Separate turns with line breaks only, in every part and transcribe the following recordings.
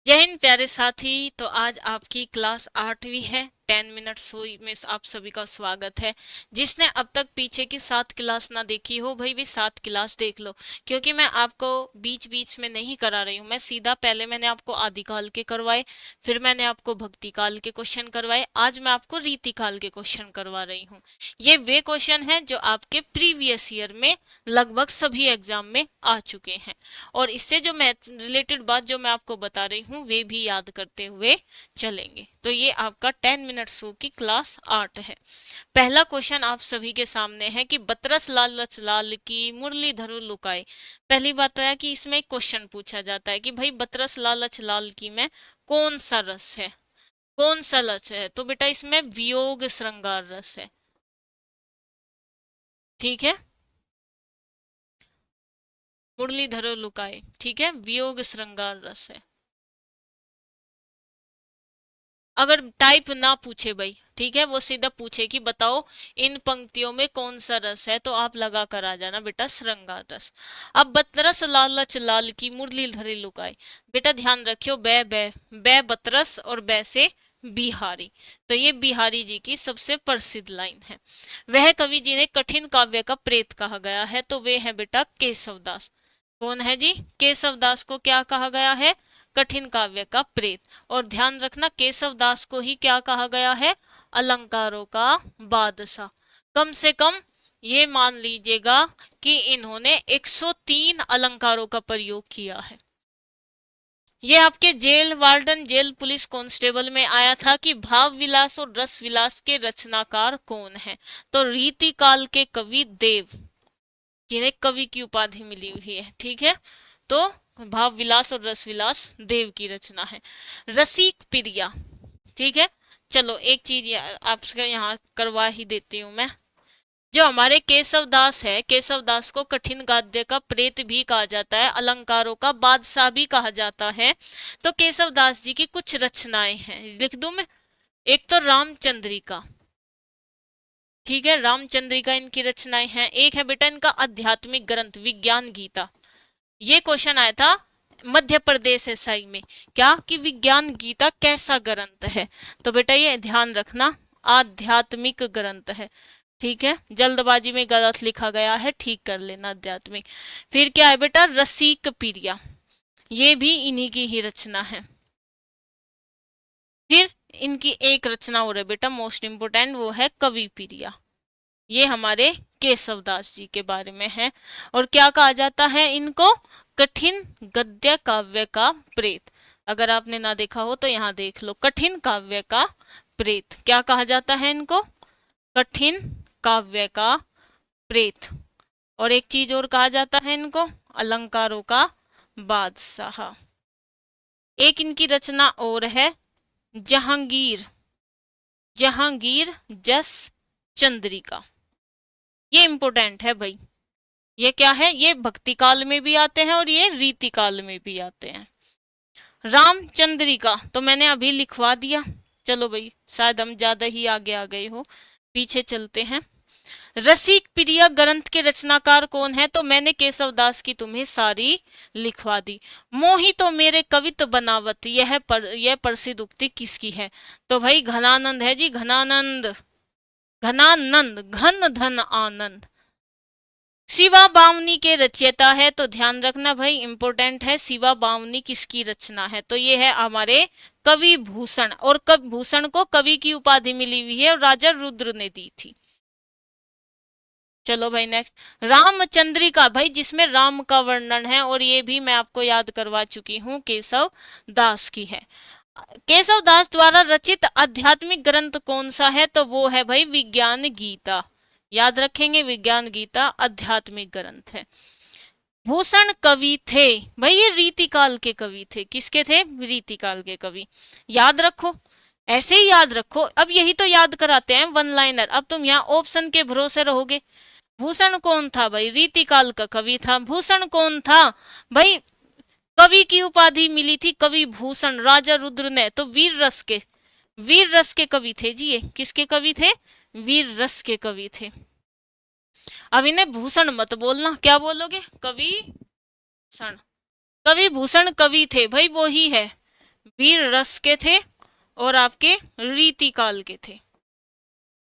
जय हिंद प्यारे साथी। तो आज आपकी क्लास 8वीं है। 10 मिनट सोई में आप सभी का स्वागत है। जिसने अब तक पीछे की 7 क्लास ना देखी हो भाई भी 7 क्लास देख लो, क्योंकि मैं आपको बीच बीच में नहीं करा रही हूँ। मैं सीधा पहले मैंने आपको आदिकाल के करवाए, फिर मैंने आपको भक्ति काल के क्वेश्चन करवाए, आज मैं आपको रीति काल के क्वेश्चन करवा रही हूँ। ये वे क्वेश्चन हैं जो आपके प्रीवियस ईयर में लगभग सभी एग्जाम में आ चुके हैं, और इससे जो मैथ रिलेटेड बात जो मैं आपको बता रही हूँ वे भी याद करते हुए चलेंगे। तो ये आपका 10 मिनट शो की क्लास 8 है। पहला क्वेश्चन आप सभी के सामने है कि बतरस लाल लच लाल की मुरली धरो लुकाए। पहली बात तो है कि इसमें एक क्वेश्चन पूछा जाता है कि भाई बतरस लाल लच लाल की में कौन सा रस है, कौन सा रस है। तो बेटा इसमें वियोग श्रृंगार रस है। ठीक है, मुरली धरो लुकाए, ठीक है, वियोग श्रृंगार रस है। अगर टाइप ना पूछे भाई, ठीक है, वो सीधा पूछे कि बताओ इन पंक्तियों में कौन सा रस है, तो आप लगा कर आ जाना बेटा श्रृंगार रस। अब बतरस लालच लाल की मुरली धरी लुकाए। बेटा ध्यान रखियो, बै बतरस और बै से बिहारी। तो ये बिहारी जी की सबसे प्रसिद्ध लाइन है। वह कवि जिन्हें कठिन काव्य का प्रेत कहा गया है, तो वे है बेटा केशवदास। कौन है जी? केशवदास को क्या कहा गया है? कठिन काव्य का प्रेत। और ध्यान रखना केशवदास को ही क्या कहा गया है? अलंकारों का बादशाह। कम से कम ये मान लीजिएगा कि इन्होंने 103 अलंकारों का प्रयोग किया है। ये आपके jail warden jail police constable में आया था कि भाव विलास और रस विलास के रचनाकार कौन है। तो रीति काल के कवि देव, जिन्हें कवि की उपाधि मिली हुई है, ठीक है। तो भाव विलास और रस विलास देव की रचना है। रसिक प्रिया, ठीक है। चलो एक चीज आपसे यहाँ करवा ही देती हूँ मैं। जो हमारे केशव दास है, केशव दास को कठिन गद्य का प्रेत भी कहा जाता है, अलंकारों का बादशाह भी कहा जाता है। तो केशव दास जी की कुछ रचनाएं हैं, लिख दूं मैं। एक तो रामचंद्रिका, ठीक है, रामचंद्रिका इनकी रचनाएं हैं। एक है बेटा इनका आध्यात्मिक ग्रंथ विज्ञान गीता। ये क्वेश्चन आया था मध्य प्रदेश एसआई में, क्या कि विज्ञान गीता कैसा ग्रंथ है। तो बेटा ये ध्यान रखना, आध्यात्मिक ग्रंथ है, ठीक है। जल्दबाजी में गलत लिखा गया है, ठीक कर लेना, आध्यात्मिक। फिर क्या है बेटा? रसिक पीरिया, ये भी इन्हीं की ही रचना है। फिर इनकी एक रचना और है बेटा मोस्ट इंपोर्टेंट, वो है कवि पीरिया। ये हमारे केशवदास जी के बारे में है। और क्या कहा जाता है इनको? कठिन गद्य काव्य का प्रेत। अगर आपने ना देखा हो तो यहाँ देख लो, कठिन काव्य का प्रेत क्या कहा जाता है इनको? कठिन काव्य का प्रेत। और एक चीज और कहा जाता है इनको, अलंकारों का बादशाह। एक इनकी रचना और है जहांगीर, जहांगीर जस चंद्रिका। ये इंपोर्टेंट है भाई। ये क्या है? ये भक्ति काल में भी आते हैं और ये रीति काल में भी आते हैं। रामचंद्रिका तो मैंने अभी लिखवा दिया। चलो भाई, शायद हम ज्यादा ही आगे आ गए हो, पीछे चलते हैं। रसिक प्रिय ग्रंथ के रचनाकार कौन है? तो मैंने केशवदास की तुम्हें सारी लिखवा दी। मोही तो मेरे कवित्व बनावत, यह प्रसिद्ध उक्ति किसकी है? तो भाई घनानंद है जी, घनानंद। घनानंद, घन धन आनंद। शिवा बावनी के रचयिता है, तो ध्यान रखना भाई, इंपोर्टेंट है, शिवा बावनी किसकी रचना है? तो ये है हमारे कवि भूषण। और कवि भूषण को कवि की उपाधि मिली हुई है और राजा रुद्र ने दी थी। चलो भाई नेक्स्ट, रामचंद्रिका भाई जिसमें राम का वर्णन है, और ये भी मैं आपको याद करवा चुकी हूँ, केशव दास की है। केशव दास द्वारा रचित आध्यात्मिक ग्रंथ कौन सा है? तो वो है भाई विज्ञान गीता। याद रखेंगे, विज्ञान गीता आध्यात्मिक ग्रंथ है। भूषण कवि थे भाई, ये रीतिकाल के कवि थे। किसके थे? रीतिकाल के कवि। याद रखो, ऐसे ही याद रखो। अब यही तो याद कराते हैं वन लाइनर। अब तुम यहाँ ऑप्शन के भरोसे रहोगे। भूषण कौन था भाई? रीतिकाल का कवि था। भूषण कौन था भाई? कवि की उपाधि मिली थी कवि भूषण राजा रुद्र ने। तो वीर रस के, वीर रस के कवि थे जी। ये किसके कवि थे? वीर रस के कवि थे। अब इन्हें भूषण मत बोलना, क्या बोलोगे? कवि भूषण। कवि भूषण कवि थे भाई, वो ही है वीर रस के थे और आपके रीतिकाल के थे।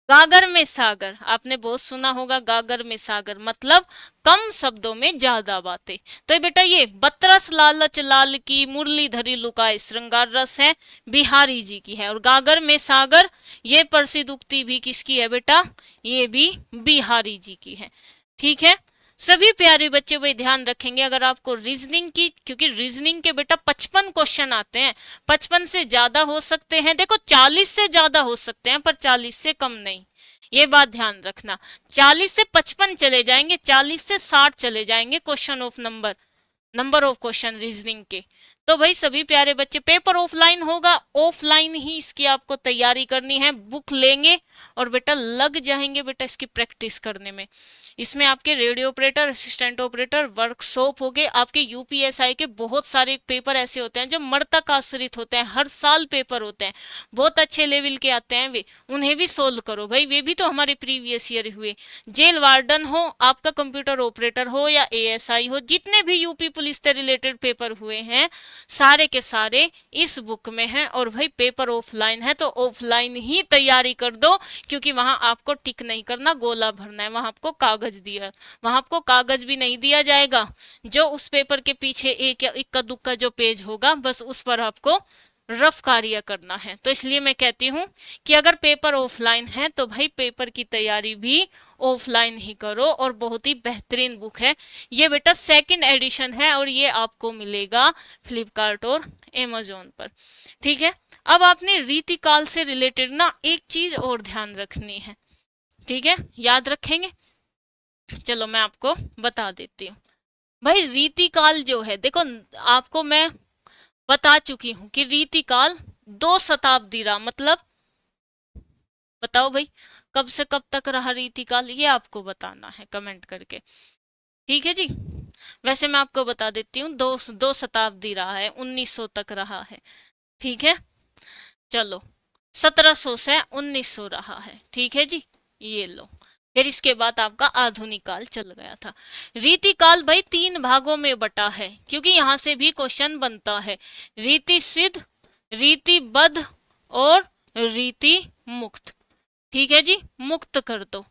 गागर में सागर, आपने बहुत सुना होगा, गागर में सागर मतलब कम शब्दों में ज्यादा बातें। तो बेटा ये बतरस लालच लाल की मुरलीधरी लुकाए श्रृंगार रस है, बिहारी जी की है। और गागर में सागर ये प्रसिद्ध उक्ति भी किसकी है बेटा, ये भी बिहारी जी की है। ठीक है, सभी प्यारे बच्चे भाई ध्यान रखेंगे अगर आपको रीजनिंग की, क्योंकि रीजनिंग के बेटा 55 क्वेश्चन आते हैं, 55 से ज्यादा हो सकते हैं, देखो 40 से ज्यादा हो सकते हैं पर 40 से कम नहीं, ये बात ध्यान रखना। 40 से 55 चले जाएंगे, 40 से 60 चले जाएंगे question of number of question reasoning के। तो भाई सभी प्यारे बच्चे पेपर ऑफलाइन होगा, ऑफलाइन ही इसकी आपको तैयारी करनी है, बुक लेंगे और बेटा लग जाएंगे बेटा इसकी प्रैक्टिस करने में। इसमें आपके radio operator, assistant operator, workshop हो गए, आपके यूपीएसआई के बहुत सारे पेपर ऐसे होते हैं जो मृतक आश्रित होते हैं, हर साल पेपर होते हैं, बहुत अच्छे लेवल के आते हैं वे, उन्हें भी सोल्व करो भाई, वे भी तो हमारे प्रीवियस ईयर हुए। जेल वार्डन हो, आपका कंप्यूटर ऑपरेटर हो या एएसआई हो, जितने भी यूपी पुलिस से रिलेटेड पेपर हुए हैं सारे के सारे इस बुक में हैं। और भाई पेपर ऑफलाइन है तो ऑफलाइन ही तैयारी कर दो, क्योंकि वहां आपको टिक नहीं करना, गोला भरना है, वहां आपको कागज दिया, वहां आपको कागज भी नहीं दिया जाएगा, जो उस पेपर के पीछे एक या इक्का दुक्का जो पेज होगा बस उस पर आपको रफ कार्य करना है। तो इसलिए मैं कहती हूं कि अगर पेपर ऑफलाइन है तो भाई पेपर की तैयारी भी ऑफलाइन ही करो, और बहुत ही बेहतरीन बुक है ये बेटा, सेकंड एडिशन है और ये आपको मिलेगा फ्लिपकार्ट और अमेजोन पर। ठीक है, अब आपने रीतिकाल से रिलेटेड ना एक चीज और ध्यान रखनी है, ठीक है, याद रखेंगे, चलो मैं आपको बता देती हूँ। भाई रीतिकाल जो है, देखो आपको मैं बता चुकी हूं कि रीतिकाल 2 शताब्दी रहा, मतलब बताओ भाई कब से कब तक रहा रीतिकाल, ये आपको बताना है कमेंट करके। ठीक है जी, वैसे मैं आपको बता देती हूँ, दो शताब्दी रहा है, 1900 तक रहा है। ठीक है, चलो 1700 से 1900 रहा है। ठीक है जी, ये लो, फिर इसके बाद आपका आधुनिक काल चल गया था। रीतिकाल भाई 3 भागों में बटा है, क्योंकि यहां से भी क्वेश्चन बनता है, रीति सिद्ध, रीतिबद्ध और रीति मुक्त। ठीक है जी, मुक्त कर दो,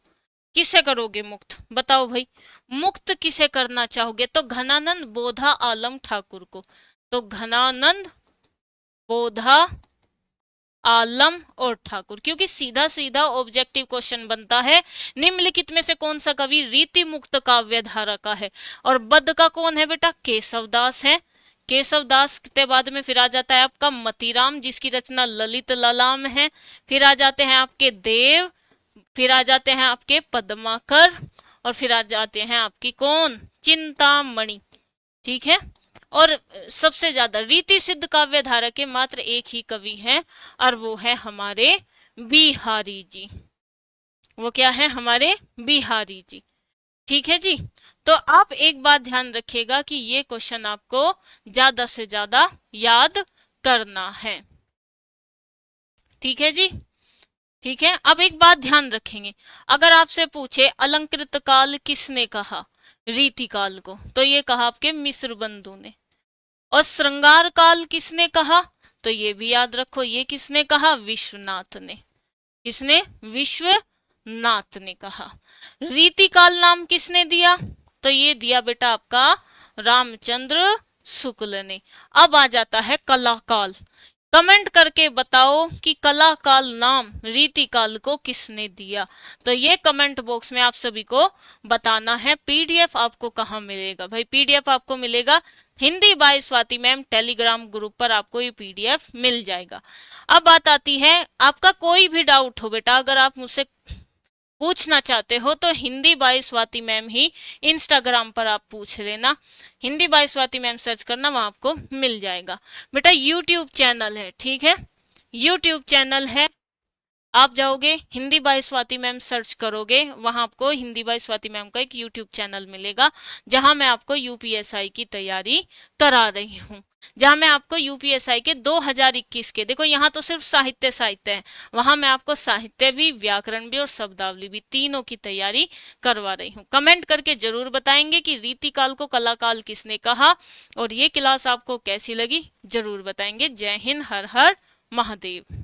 किसे करोगे मुक्त, बताओ भाई, मुक्त किसे करना चाहोगे, तो घनानंद बोधा आलम ठाकुर को, तो घनानंद बोधा आलम और ठाकुर, क्योंकि सीधा सीधा ऑब्जेक्टिव क्वेश्चन बनता है, निम्नलिखित में से कौन सा कवि रीति मुक्त काव्य धारा का है, और बद्ध का कौन है बेटा, केशवदास है। केशवदास के बाद में फिर आ जाता है आपका मतीराम, जिसकी रचना ललित ललाम है, फिर आ जाते हैं आपके देव, फिर आ जाते हैं आपके पद्माकर, और फिर आ जाते हैं आपकी कौन, चिंतामणि। ठीक है, और सबसे ज्यादा रीति सिद्ध काव्य धारा के मात्र एक ही कवि हैं, और वो है हमारे बिहारी जी, वो क्या है, हमारे बिहारी जी। ठीक है जी, तो आप एक बात ध्यान रखिएगा कि ये क्वेश्चन आपको ज्यादा से ज्यादा याद करना है। ठीक है जी, ठीक है, अब एक बात ध्यान रखेंगे, अगर आपसे पूछे अलंकृत काल किसने कहा रीति काल को, तो ये कहा आपके मिश्र बंधु ने। और श्रृंगार काल किसने कहा, तो ये भी याद रखो, ये किसने कहा, विश्वनाथ ने, किसने, विश्वनाथ ने कहा। रीति काल नाम किसने दिया, तो ये दिया बेटा आपका रामचंद्र शुक्ल ने। अब आ जाता है कला काल, कमेंट करके बताओ कि कला काल नाम रीति काल को किसने दिया, तो ये कमेंट बॉक्स में आप सभी को बताना है। पीडीएफ आपको कहाँ मिलेगा भाई, पीडीएफ आपको मिलेगा Hindi by Swati ma'am Telegram group पर, आपको ये पीडीएफ मिल जाएगा। अब बात आती है, आपका कोई भी डाउट हो बेटा, अगर आप मुझसे पूछना चाहते हो तो हिंदी बाय स्वाति मैम ही इंस्टाग्राम पर आप पूछ लेना, Hindi by Swati ma'am search करना, वहां आपको मिल जाएगा। बेटा यूट्यूब चैनल है, ठीक है, यूट्यूब चैनल है, आप जाओगे Hindi by Swati ma'am search करोगे, वहां आपको हिंदी बाय स्वाति मैम का एक यूट्यूब चैनल मिलेगा, जहां मैं आपको यूपीएसआई की तैयारी करा रही हूँ, जहां मैं आपको यूपीएसआई के 2021 के, देखो यहाँ तो सिर्फ साहित्य साहित्य है, वहां मैं आपको साहित्य भी, व्याकरण भी और शब्दावली भी, तीनों की तैयारी करवा रही हूँ। कमेंट करके जरूर बताएंगे कि रीतिकाल को कलाकाल किसने कहा, और ये क्लास आपको कैसी लगी जरूर बताएंगे। जय हिंद, हर हर महादेव।